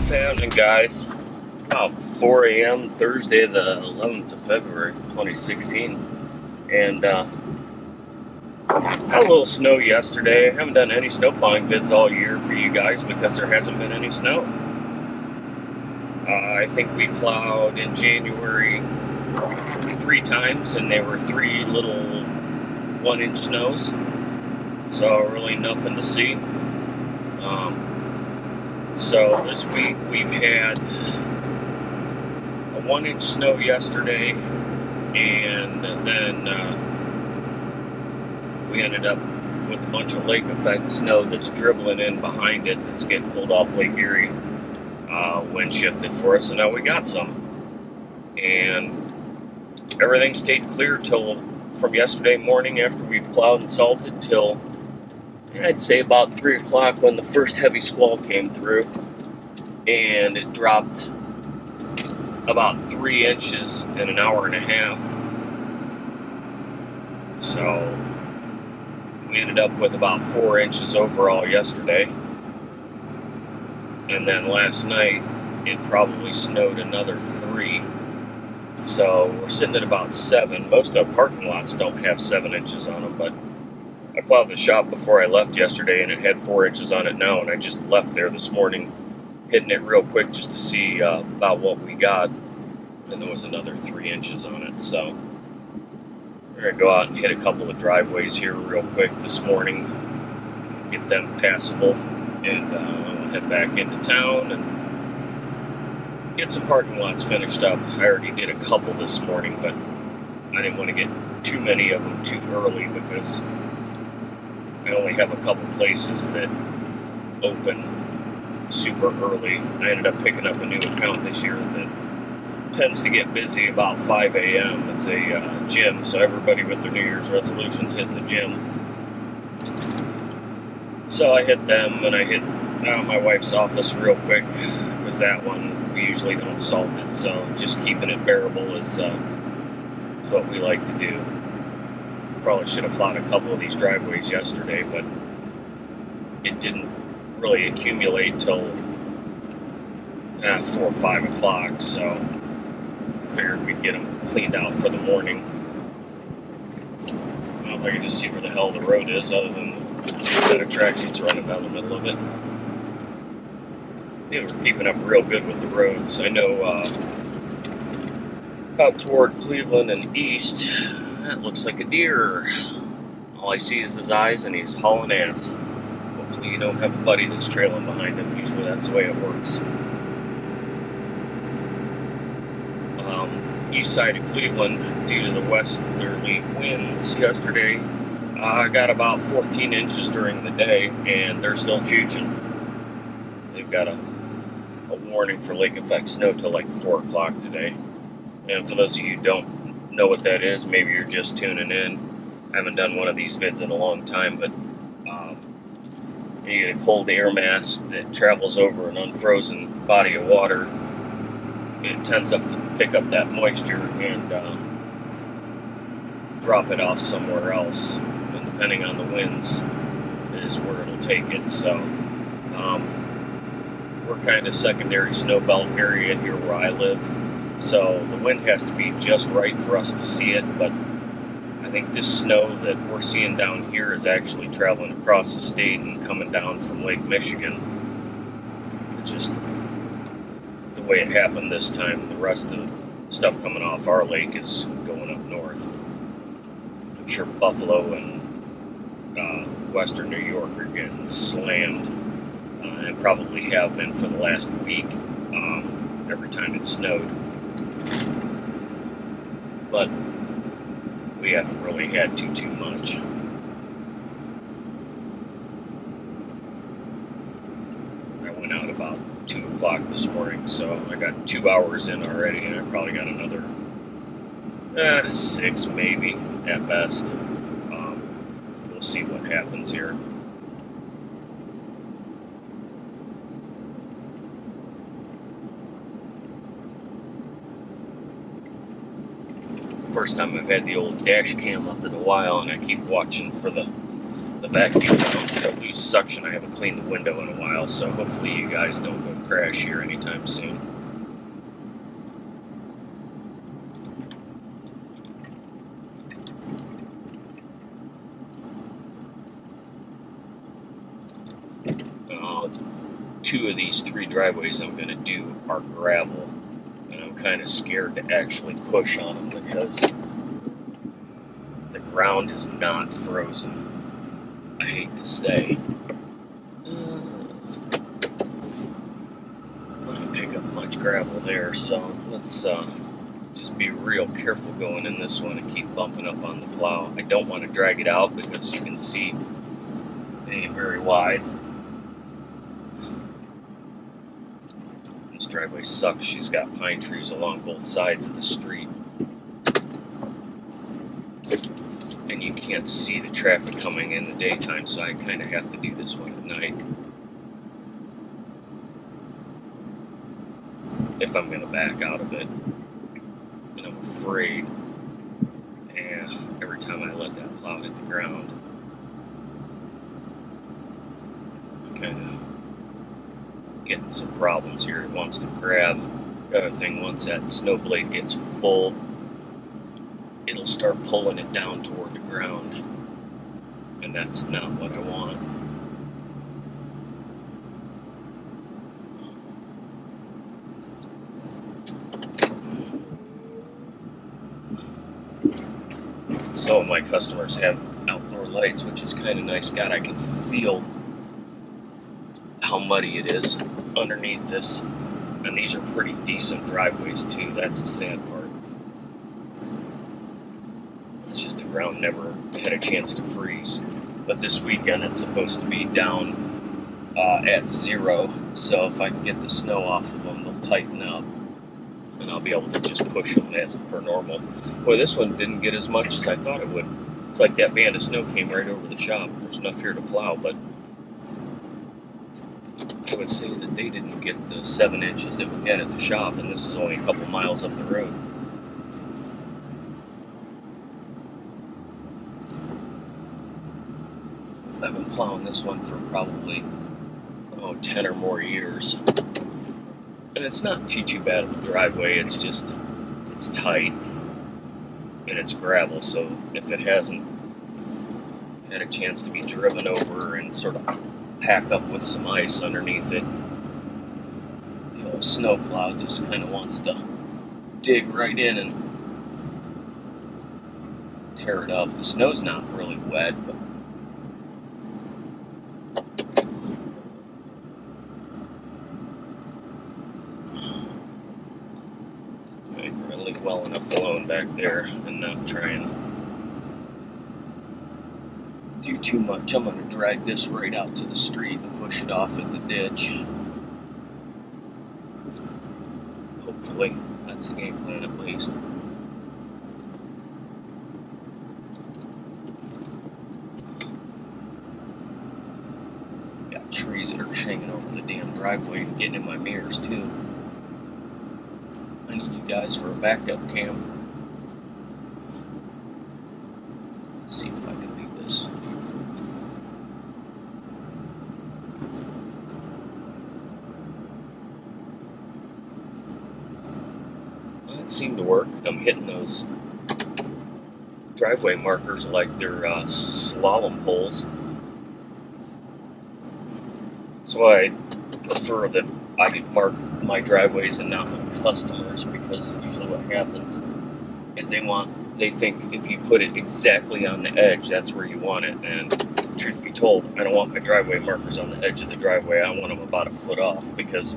What's happening, guys? About 4 a.m. Thursday, the 11th of February, 2016. And had a little snow yesterday. I haven't done any snowplowing vids all year for you guys because there hasn't been any snow. I think we plowed in January 3 times, and they were 3 little 1-inch snows. So really nothing to see. So this week we've had a 1-inch snow yesterday, and then we ended up with a bunch of lake effect snow that's dribbling in behind it that's getting pulled off Lake Erie. Wind shifted for us, and now we got some. And everything stayed clear from yesterday morning after we plowed and salted till I'd say about 3 o'clock when the first heavy squall came through, and it dropped about 3 inches in an hour and a half. So we ended up with about 4 inches overall yesterday. And then last night it probably snowed another 3. So we're sitting at about 7. Most of the parking lots don't have 7 inches on them, but I plowed the shop before I left yesterday, and it had 4 inches on it now, and I just left there this morning, hitting it real quick just to see about what we got, and there was another 3 inches on it. So we're going to go out and hit a couple of driveways here real quick this morning, get them passable, and we'll head back into town and get some parking lots finished up. I already did a couple this morning, but I didn't want to get too many of them too early because I only have a couple places that open super early. I ended up picking up a new account this year that tends to get busy about 5 a.m. It's a gym, so everybody with their New Year's resolutions hitting the gym. So I hit them, and I hit my wife's office real quick because that one we usually don't salt it, so just keeping it bearable is what we like to do. Probably should have plowed a couple of these driveways yesterday, but it didn't really accumulate till 4 or 5 o'clock, so I figured we'd get them cleaned out for the morning. I don't know if I can just see where the hell the road is other than a set of track seats running down the middle of it. Yeah, we're keeping up real good with the roads. I know out toward Cleveland and east, that looks like a deer. All I see is his eyes, and he's hauling ass. Hopefully you don't have a buddy that's trailing behind him. Usually that's the way it works. East side of Cleveland, due to the westerly winds yesterday, I got about 14 inches during the day, and they're still chooching. They've got a warning for lake effect snow till like 4 o'clock today. And for those of you who don't know what that is, maybe you're just tuning in. I haven't done one of these vids in a long time, but you get a cold air mass that travels over an unfrozen body of water. It tends to pick up that moisture and drop it off somewhere else, and depending on the winds is where it'll take it. So we're kind of secondary snow belt area here where I live, so the wind has to be just right for us to see it. But I think this snow that we're seeing down here is actually traveling across the state and coming down from Lake Michigan. It's just the way it happened this time. The rest of the stuff coming off our lake is going up north. I'm sure Buffalo and western New York are getting slammed, and probably have been for the last week, every time it snowed. But we haven't really had too much. I went out about 2 o'clock this morning, so I got 2 hours in already, and I probably got another 6 maybe at best. We'll see what happens here. First time I've had the old dash cam up in a while, and I keep watching for the the vacuum to lose suction. I haven't cleaned the window in a while, so hopefully you guys don't go crash here anytime soon. Two of these 3 driveways I'm going to do are gravel, and I'm kind of scared to actually push on them because the ground is not frozen. I hate to say. I don't pick up much gravel there, so let's just be real careful going in this one and keep bumping up on the plow. I don't want to drag it out because you can see it ain't very wide. This driveway sucks. She's got pine trees along both sides of the street. And you can't see the traffic coming in the daytime, so I kind of have to do this one at night. If I'm going to back out of it. And I'm afraid, every time I let that plow hit the ground, I kind of getting some problems here. It wants to grab. The other thing, once that snow blade gets full, it'll start pulling it down toward the ground, and that's not what I want. Some of my customers have outdoor lights, which is kind of nice. God, I can feel how muddy it is underneath this, and these are pretty decent driveways too. That's the sad part. It's just the ground never had a chance to freeze. But this weekend it's supposed to be down at 0, so if I can get the snow off of them, they'll tighten up, and I'll be able to just push them as per normal. Boy, this one didn't get as much as I thought it would. It's like that band of snow came right over the shop. There's enough here to plow, but I would say that they didn't get the 7 inches that we had at the shop, and this is only a couple miles up the road. I've been plowing this one for probably 10 or more years, and it's not too bad of a driveway. It's just, it's tight and it's gravel, so if it hasn't had a chance to be driven over and sort of packed up with some ice underneath it, the old snow plow just kind of wants to dig right in and tear it up. The snow's not really wet, but I'm really well enough alone back there and not trying to do too much. I'm going to drag this right out to the street and push it off at the ditch. Hopefully, that's the game plan at least. Got trees that are hanging over the damn driveway and getting in my mirrors too. I need you guys for a backup cam. Let's see if I can do this. Well, it seemed to work. I'm hitting those driveway markers like they're slalom poles. So I prefer that I mark my driveways and not my customers, because usually what happens is they think if you put it exactly on the edge, that's where you want it. And truth be told, I don't want my driveway markers on the edge of the driveway. I want them about a foot off, because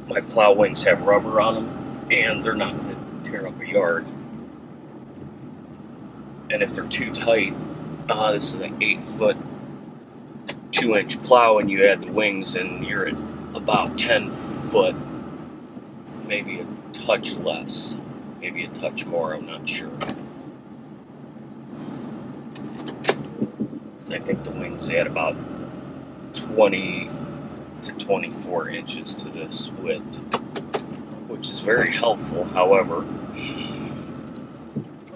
my plow wings have rubber on them and they're not going to tear up a yard. And if they're too tight, this is an 8-foot 2-inch plow, and you add the wings and you're at about 10 foot, maybe a touch less, maybe a touch more, I'm not sure. So I think the wings add about 20 to 24 inches to this width, which is very helpful. However,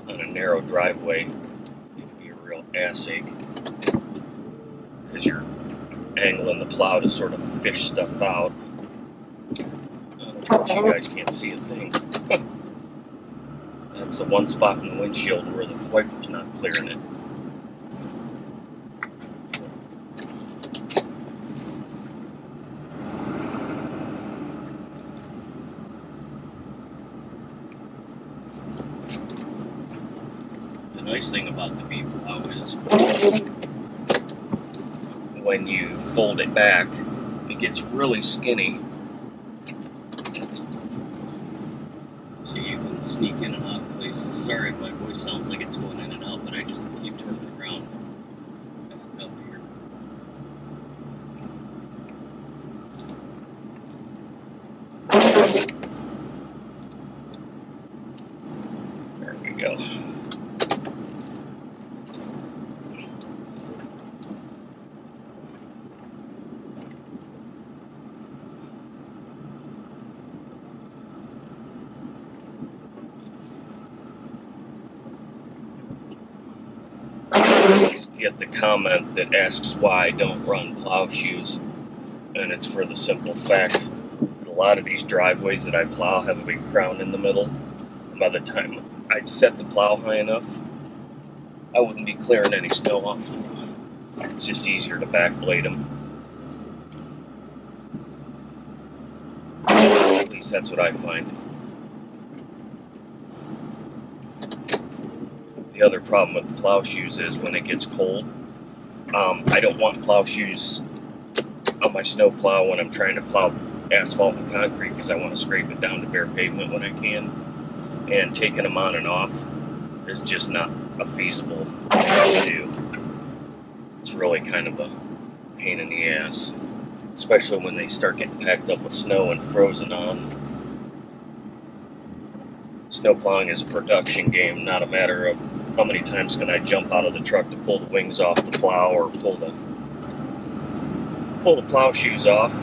on a narrow driveway, it can be a real ass ache. because you're angling the plow to sort of fish stuff out. Of course, you guys can't see a thing. That's the one spot in the windshield where the wiper's not clearing it. The nice thing about the v-plow is when you fold it back, it gets really skinny. So you can sneak in and out of places. Sorry if my voice sounds like it's going in and out, but I just keep turning around back up here. There we go. Get the comment that asks why I don't run plow shoes, and it's for the simple fact that a lot of these driveways that I plow have a big crown in the middle. By the time I'd set the plow high enough, I wouldn't be clearing any snow off of them. It's just easier to backblade them. At least that's what I find. The other problem with the plow shoes is when it gets cold, I don't want plow shoes on my snow plow when I'm trying to plow asphalt and concrete, because I want to scrape it down to bare pavement when I can. And taking them on and off is just not a feasible thing to do. It's really kind of a pain in the ass, especially when they start getting packed up with snow and frozen on. Snow plowing is a production game, not a matter of how many times can I jump out of the truck to pull the wings off the plow or pull the plow shoes off.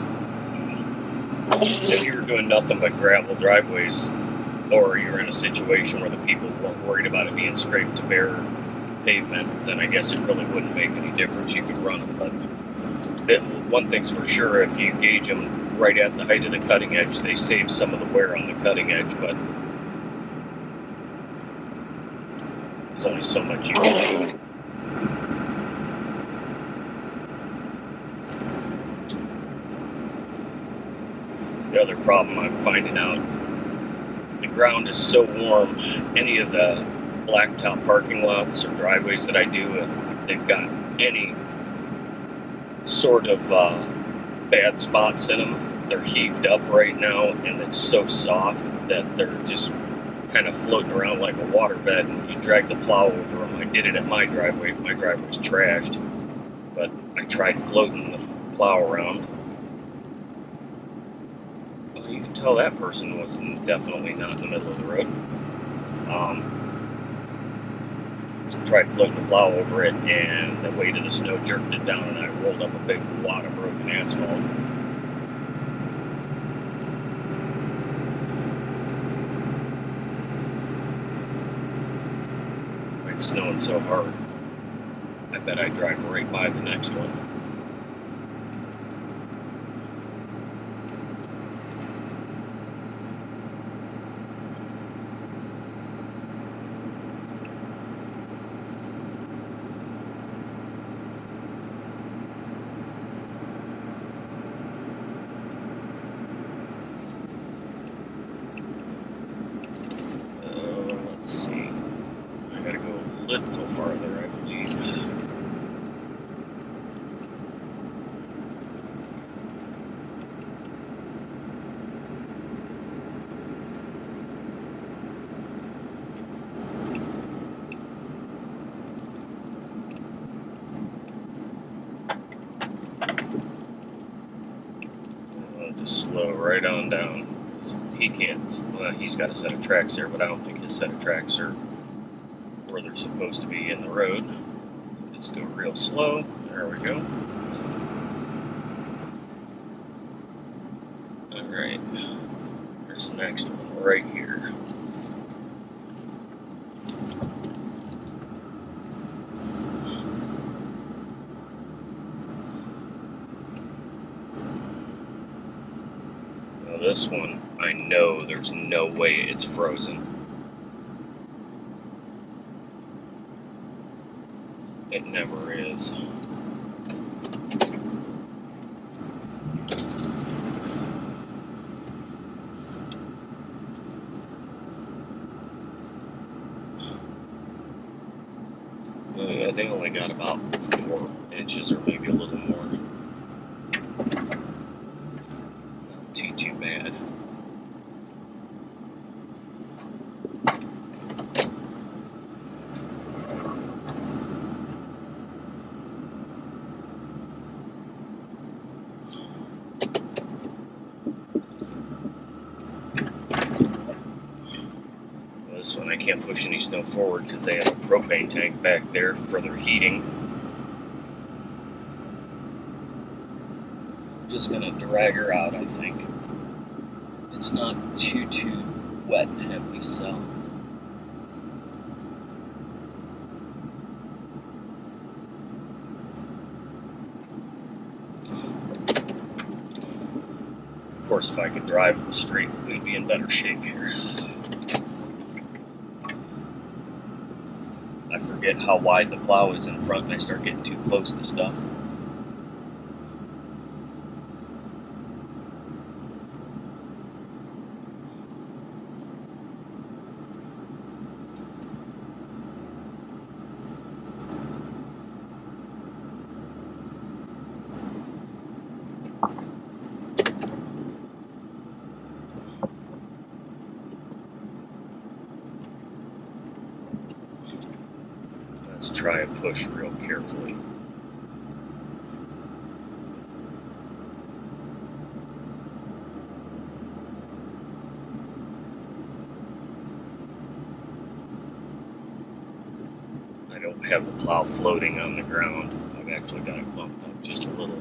If you're doing nothing but gravel driveways, or you're in a situation where the people weren't worried about it being scraped to bare pavement, then I guess it really wouldn't make any difference. You could run them. But one thing's for sure, if you gauge them right at the height of the cutting edge, they save some of the wear on the cutting edge, but there's only so much you can do. The other problem I'm finding out, the ground is so warm, any of the blacktop parking lots or driveways that I do, if they've got any sort of bad spots in them, they're heaved up right now, and it's so soft that they're just kind of floating around like a waterbed, and you drag the plow over them. I did it at my driveway. My driveway's trashed, but I tried floating the plow around. Well, you can tell that person was definitely not in the middle of the road. Tried floating the plow over it, and the weight of the snow jerked it down, and I rolled up a big wad of broken asphalt. It's snowing so hard, I bet I drive right by the next one. Let's see. I gotta go a little farther, I believe. I'll just slow right on down. He can't, well, he's got a set of tracks there, but I don't think his set of tracks are where they're supposed to be in the road. Let's go real slow. There we go. Alright, there's the next one right here. this one, I know there's no way it's frozen. It never is. Oh yeah, they only got about 4 inches or maybe a little more. Not too bad. This one I can't push any snow forward because they have a propane tank back there for their heating. I'm just gonna drag her out, I think. It's not too wet and heavy, so. Of course, if I could drive straight, we'd be in better shape here. I forget how wide the plow is in front and I start getting too close to stuff. Let's try and push real carefully. I don't have the plow floating on the ground. I've actually got it bumped up just a little.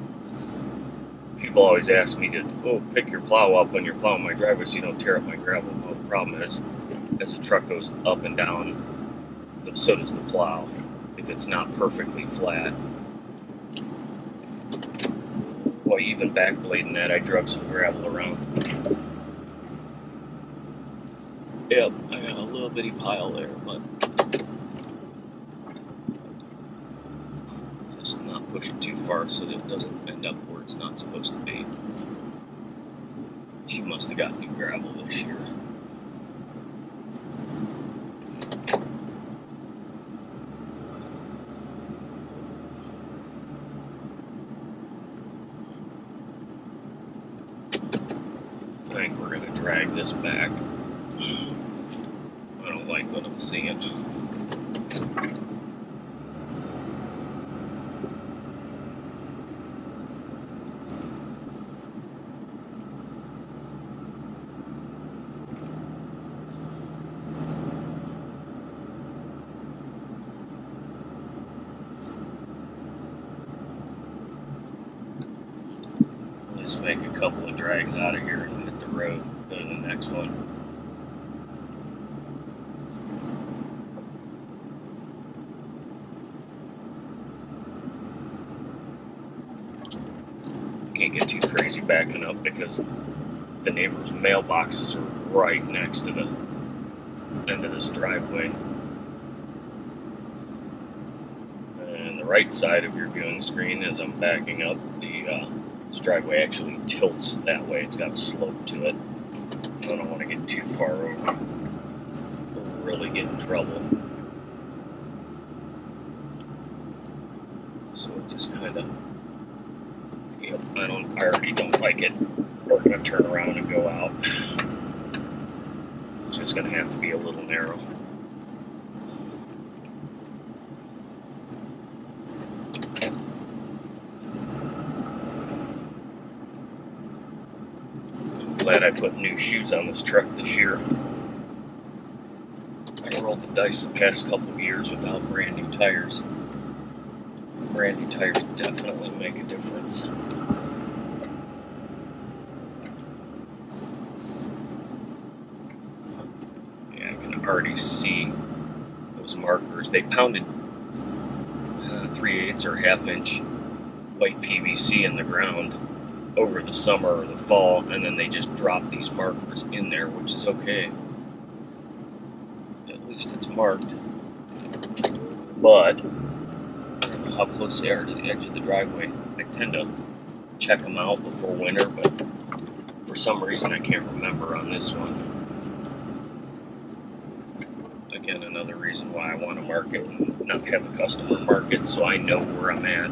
People always ask me to, pick your plow up when you're plowing my driveway so you don't tear up my gravel. Well, the problem is, as the truck goes up and down, so does the plow, if it's not perfectly flat. Well, even backblading that, I drug some gravel around. Yep, I got a little bitty pile there, but just not push it too far so that it doesn't end up where it's not supposed to be. She must have got new gravel this year. I think we're going to drag this back. I don't like what I'm seeing. Just make a couple of drags out of here and hit the road, go to the next one. Can't get too crazy backing up because the neighbors' mailboxes are right next to the end of this driveway. And the right side of your viewing screen, as I'm backing up, this driveway actually tilts that way. It's got a slope to it. I don't want to get too far over. We'll really get in trouble. So just kind of, I already don't like it. We're going to turn around and go out. It's just going to have to be a little narrow. Glad I put new shoes on this truck this year. I rolled the dice the past couple of years without brand new tires. Brand new tires definitely make a difference. Yeah, I can already see those markers. They pounded 3/8 or 1/2 inch white PVC in the ground over the summer or the fall, and then they just drop these markers in there, which is okay. At least it's marked. But I don't know how close they are to the edge of the driveway. I tend to check them out before winter, but for some reason I can't remember on this one. Again, another reason why I want to mark it and not have a customer mark it, so I know where I'm at.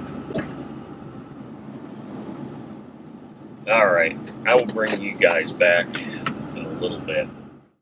Alright, I will bring you guys back in a little bit.